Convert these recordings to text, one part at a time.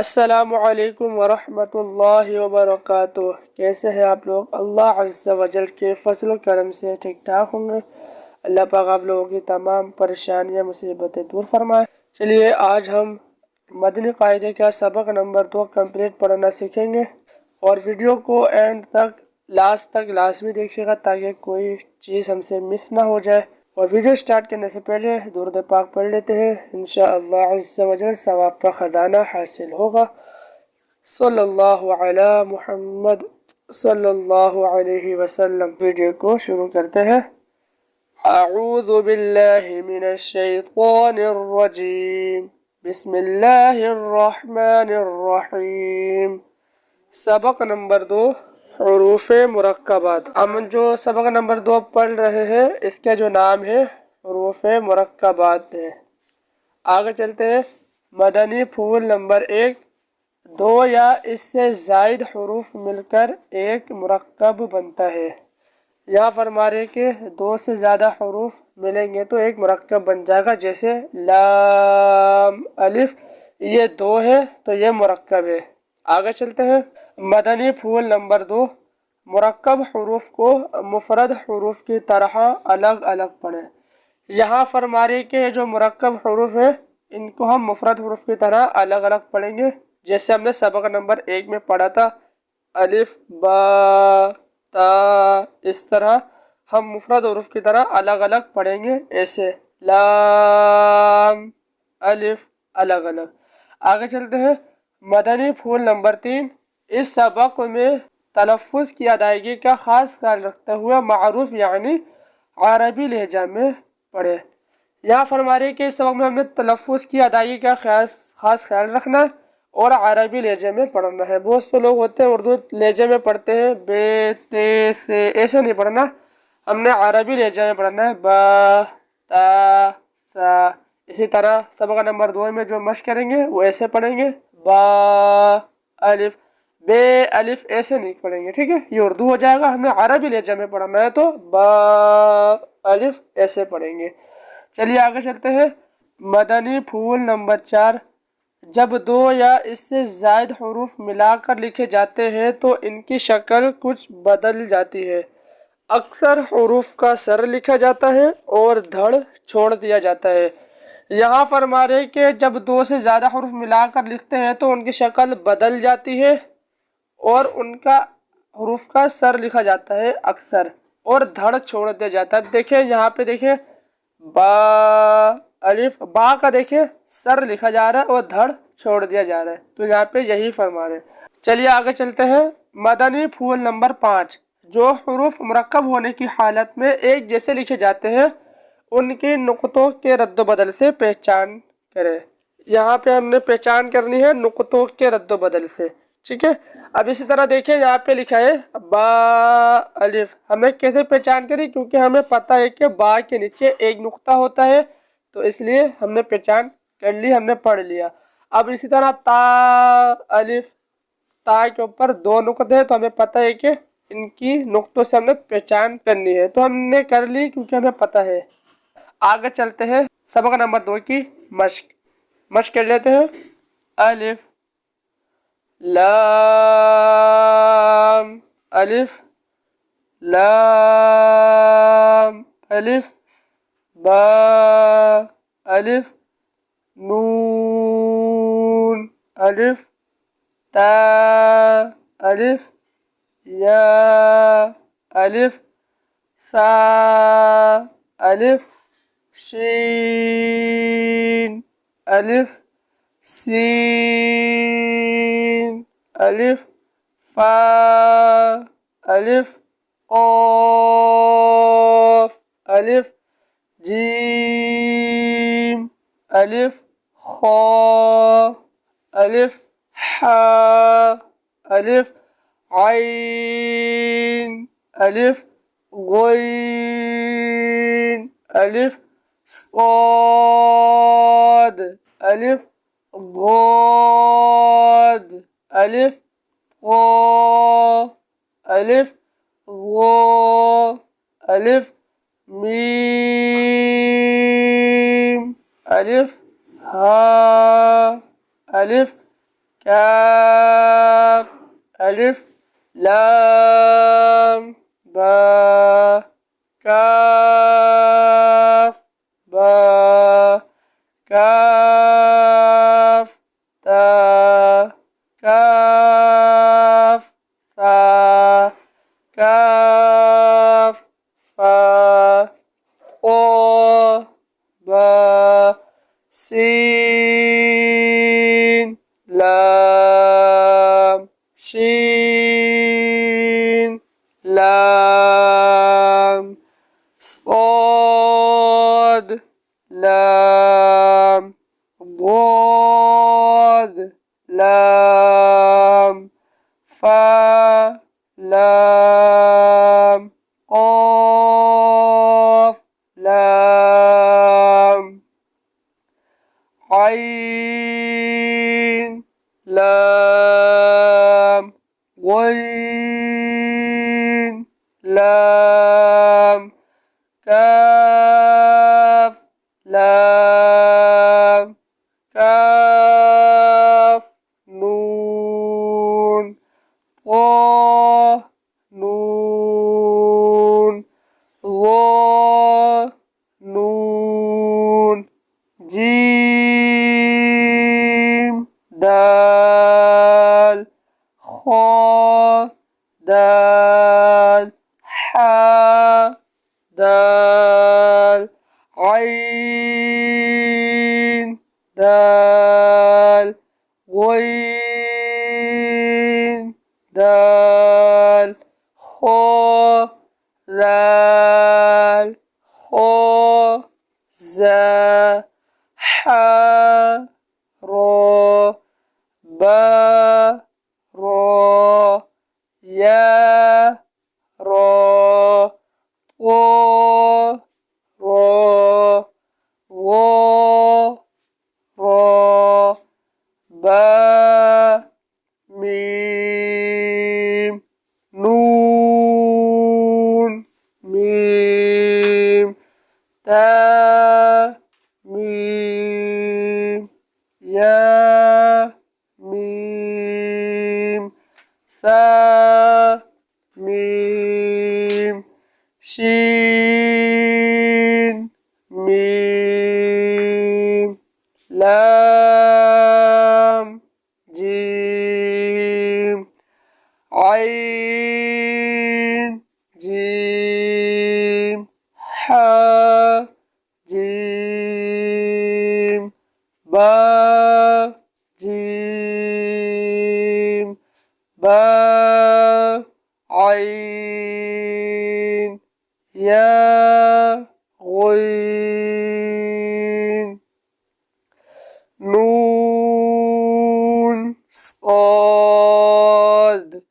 السلام علیکم ورحمۃ اللہ وبرکاتہ۔ کیسے ہیں آپ لوگ؟ اللہ عز و جل کے فضل و کرم سے ٹھیک ٹھاک ہوں گے۔ اللہ پاک آپ لوگوں کی تمام پریشانیاں مصیبتیں دور فرمائے۔ چلیے آج ہم مدنی قاعدے کا سبق نمبر 2 کمپلیٹ پڑھنا سیکھیں گے، اور ویڈیو کو اینڈ تک لاسٹ تک لازمی دیکھیے گا تاکہ کوئی چیز ہم سے مس نہ ہو جائے۔ اور ویڈیو سٹارٹ کرنے سے پہلے درود پاک پڑھ لیتے ہیں، انشاءاللہ عز و جل ثواب کا خزانہ حاصل ہوگا۔ صلی اللہ علی محمد صلی اللہ علیہ وسلم۔ ویڈیو کو شروع کرتے ہیں۔ اعوذ باللہ من الشیطان الرجیم، بسم اللہ الرحمن الرحیم۔ سبق نمبر 2، حروف مرکبات۔ ہم جو سبق نمبر 2 پڑھ رہے ہیں اس کا جو نام ہے حروف مرکبات ہے۔ آگے چلتے ہیں۔ مدنی پھول نمبر 1، 2 یا اس سے زائد حروف مل کر ایک مرکب بنتا ہے۔ یہاں فرما رہے کہ 2 سے زیادہ حروف ملیں گے تو ایک مرکب بن جائے گا، جیسے لام الف، یہ 2 ہے تو یہ مرکب ہے۔ آگے چلتے ہیں۔ مدنی پھول نمبر 2، مرکب حروف کو مفرد حروف کی طرح الگ الگ پڑھیں۔ یہاں فرما رہے کہ جو مرکب حروف ہیں ان کو ہم مفرد حروف کی طرح الگ الگ پڑھیں گے، جیسے ہم نے سبق نمبر 1 میں پڑھا تھا، الف با تا، اس طرح ہم مفرد حروف کی طرح الگ الگ پڑھیں گے، ایسے لام الف الگ الگ۔ آگے چلتے ہیں۔ مدنی پھول نمبر 3، اس سبق میں تلفظ کی ادائیگی کا خاص خیال رکھتے ہوئے معروف یعنی عربی لہجہ میں پڑھے۔ یہاں فرما رہے کہ اس سبق میں ہمیں تلفظ کی ادائیگی کا خاص خیال رکھنا اور عربی لہجے میں پڑھنا ہے۔ بہت سے لوگ ہوتے ہیں اردو لہجے میں پڑھتے ہیں، بے تے سے، ایسے نہیں پڑھنا، ہم نے عربی لہجے میں پڑھنا ہے، با تا سا۔ اسی طرح سبق نمبر 2 میں جو مشق کریں گے وہ ایسے پڑھیں گے، با الف، بے الف، ایسے نہیں پڑھیں گے، ٹھیک ہے؟ یہ اردو ہو جائے گا، ہمیں عربی لہجہ میں پڑھنا ہے تو با الف ایسے پڑھیں گے۔ چلیے آگے چلتے ہیں۔ مدنی پھول نمبر 4، جب 2 یا اس سے زائد حروف ملا کر لکھے جاتے ہیں تو ان کی شکل کچھ بدل جاتی ہے۔ اکثر حروف کا سر لکھا جاتا ہے اور دھڑ چھوڑ دیا جاتا ہے۔ یہاں فرما رہے کہ جب 2 سے زیادہ حروف ملا کر لکھتے ہیں تو ان کی شکل بدل جاتی ہے اور ان کا حروف کا سر لکھا جاتا ہے اکثر، اور دھڑ چھوڑ دیا جاتا ہے۔ دیکھیں یہاں پہ، دیکھیں با الف، با کا دیکھیں سر لکھا جا رہا ہے اور دھڑ چھوڑ دیا جا رہا ہے، تو یہاں پہ یہی فرما رہے ہیں۔ چلیے آگے چلتے ہیں۔ مدنی پھول نمبر 5، جو حروف مرکب ہونے کی حالت میں ایک جیسے لکھے جاتے ہیں ان کی نقطوں کے رد و بدل سے پہچان کریں۔ یہاں پہ ہم نے پہچان کرنی ہے نقطوں کے رد و بدل سے، ٹھیک ہے؟ اب اسی طرح دیکھیں یہاں پہ لکھا ہے با الف، ہمیں کیسے پہچان کری؟ کیونکہ ہمیں پتہ ہے کہ با کے نیچے ایک نقطہ ہوتا ہے، تو اس لیے ہم نے پہچان کر لی، ہم نے پڑھ لیا۔ اب اسی طرح تا الف، تا کے اوپر 2 نقطے ہیں تو ہمیں پتہ ہے کہ ان کی نقطوں سے ہم نے پہچان کرنی ہے، تو ہم نے کر لی کیونکہ ہمیں پتہ ہے۔ آگے چلتے ہیں۔ سبق نمبر 2 کی مشق کر لیتے ہیں۔ الف لام الف، لام الف، با الف، نون الف، تا الف، یا الف، سا الف، شین الف، سین الف، فا الف، قاف الف، جیم الف، خا الف، حا الف، عین الف، غین الف، صاد الف، ضاد الف، طا الف، ظا الف، میم الف، ہا الف، كاف ألف لام با كاف با كاف تا كاف ثا كاف فا قا با سين لام شين لام صاد لام ضاد لام فا لام قاف لام عين لام غين لام كاف لام كاف نون طا نون ظا نون جيم دال خا دال حا دال عين دال غين دال خا ذال خا زا حا را با را يا را طا را ظا را با ميم نون ميم تا ميم يا ميم ثا ميم شين ميم لام جيم عين جيم حا جيم با جيم با عين يا غين نون صاد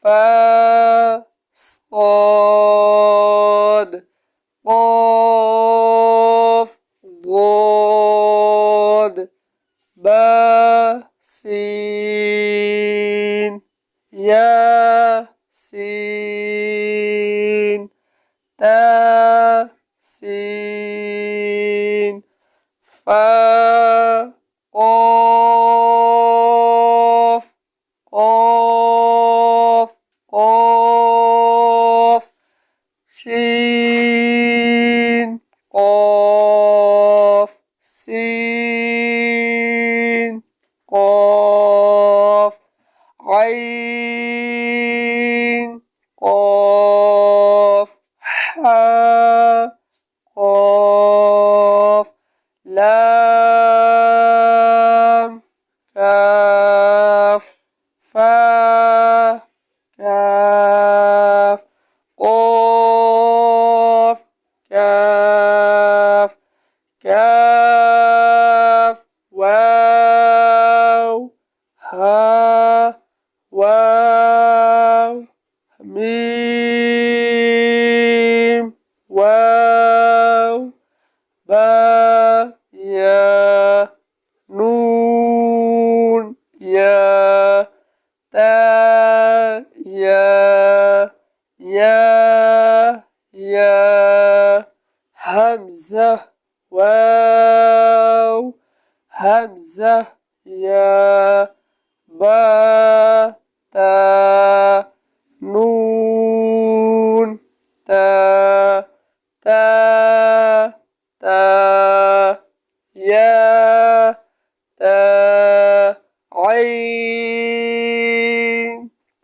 فا صاد قاف ضاد با سين يا سين تا سين فا قاف قاف قاف شين قاف سين قاف عين قاف حا قاف لام كاف فا كاف قاف كاف كاف واو ها واو ميم واو با يا نون يا تا يا همزة واو همزة يا बा ता नून ता ता ता या ता आइन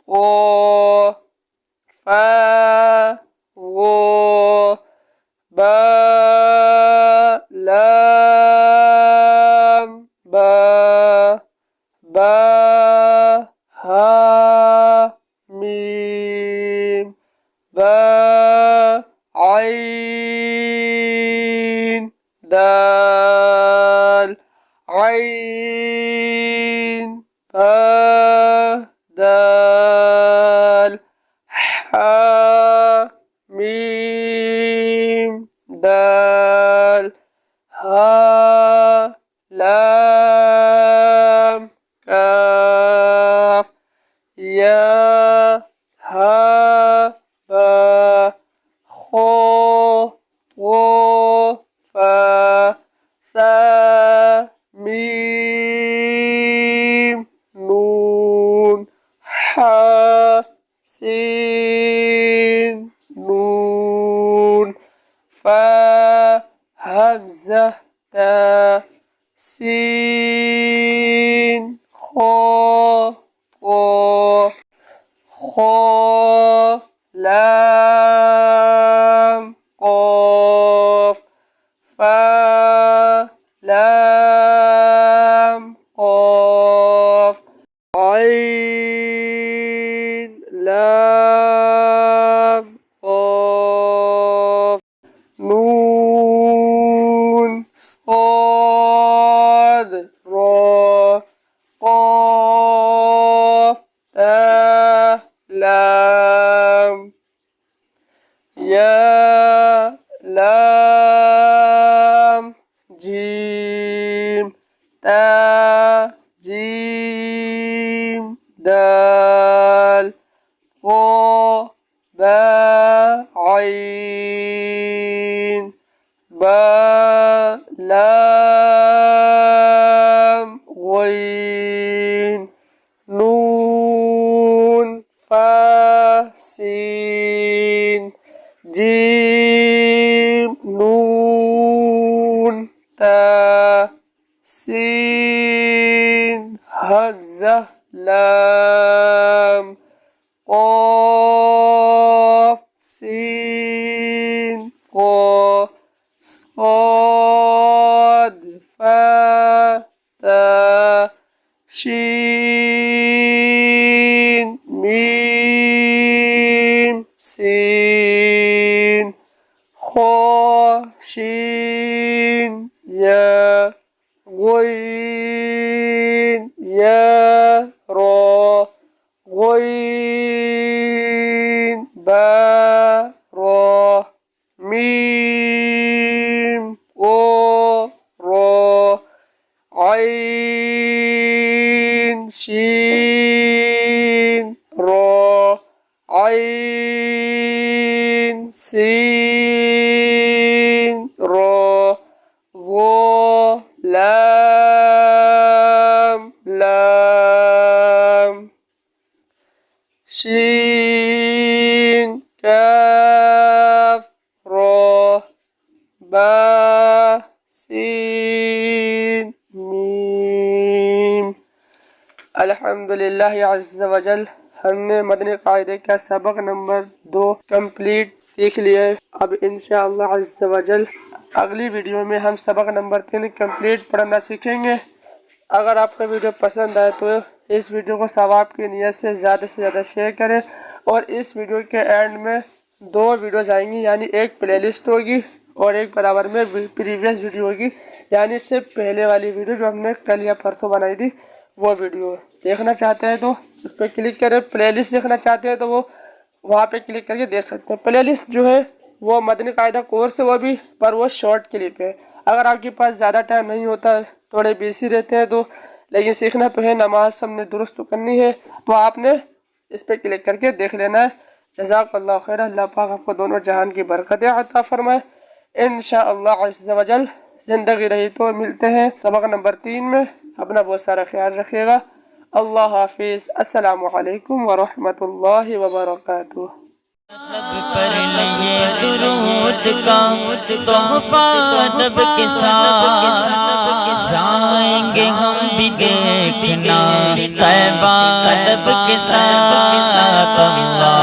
क़ाफ़ फा वो बा लाम बा बा हा मीम बा आइन दाल आइन बा दाल हा मीम दाल हा लाम काफ या हा बा खो वो फा सा मीम नून हा सीन नून फा همزة تا سين خا قاف خا لام قاف فا لام قاف عين لام قاف نون صاد را قاف تا لام يا لام جيم تا جيم دال قا با عين با لام غين نون فا سين جيم نون تا سين همزة لام قاف سين قاف صاد فا تا شين ميم سين خا شين يا غين يا را غين با را ميم او را عين شين را عين سين را ظا لام لام شين كاف را با سين ميم अल्हम्दुलिल्लाह अज़्ज़ा वजल हमने मदनी कायदे का सबक नंबर 2 कंप्लीट सीख लिया है। अब इंशाअल्लाह अज़्ज़ा वजल अगली वीडियो में हम सबक नंबर 3 कंप्लीट पढ़ना सीखेंगे। अगर आपका वीडियो पसंद आए तो इस वीडियो को सवाब की नियत से ज़्यादा शेयर करें और इस वीडियो के एंड में 2 वीडियोज़ आएंगी, यानी एक प्लेलिस्ट होगी और एक बराबर में प्रीवियस वीडियो होगी, यानी इससे पहले वाली वीडियो जो हमने कल या परसों बनाई थी वो वीडियो। देखना चाहते हैं तो उस पर क्लिक करें, प्लेलिस्ट देखना चाहते हैं तो वो वहाँ पे क्लिक करके देख सकते हैं। प्लेलिस्ट जो है वो मदनी कायदा कोर्स है वो भी, पर वो शॉर्ट क्लिप है। अगर आपके पास ज़्यादा टाइम नहीं होता, थोड़े बिजी रहते हैं तो, लेकिन सीखना तो है, नमाज सबने दुरुस्त तो करनी है, तो आपने इस पर क्लिक करके देख लेना है। जज़ाकल्लाहु खैर। अल्लाह पाक आपको दोनों जहान की बरकतें अता फरमाए। इंशाअल्लाह अज़्ज़ा वजल ज़िंदगी रही तो मिलते हैं सबक नंबर 3 में। अपना बहुत सारा ख्याल रखिएगा। اللہ حافظ، السلام علیکم ورحمۃ اللہ وبرکاتہ۔ پر لیے درود کا تحفہ ادب کے ساتھ جائیں گے ہم بھی دیکھنا طیبہ ادب کے ساتھ۔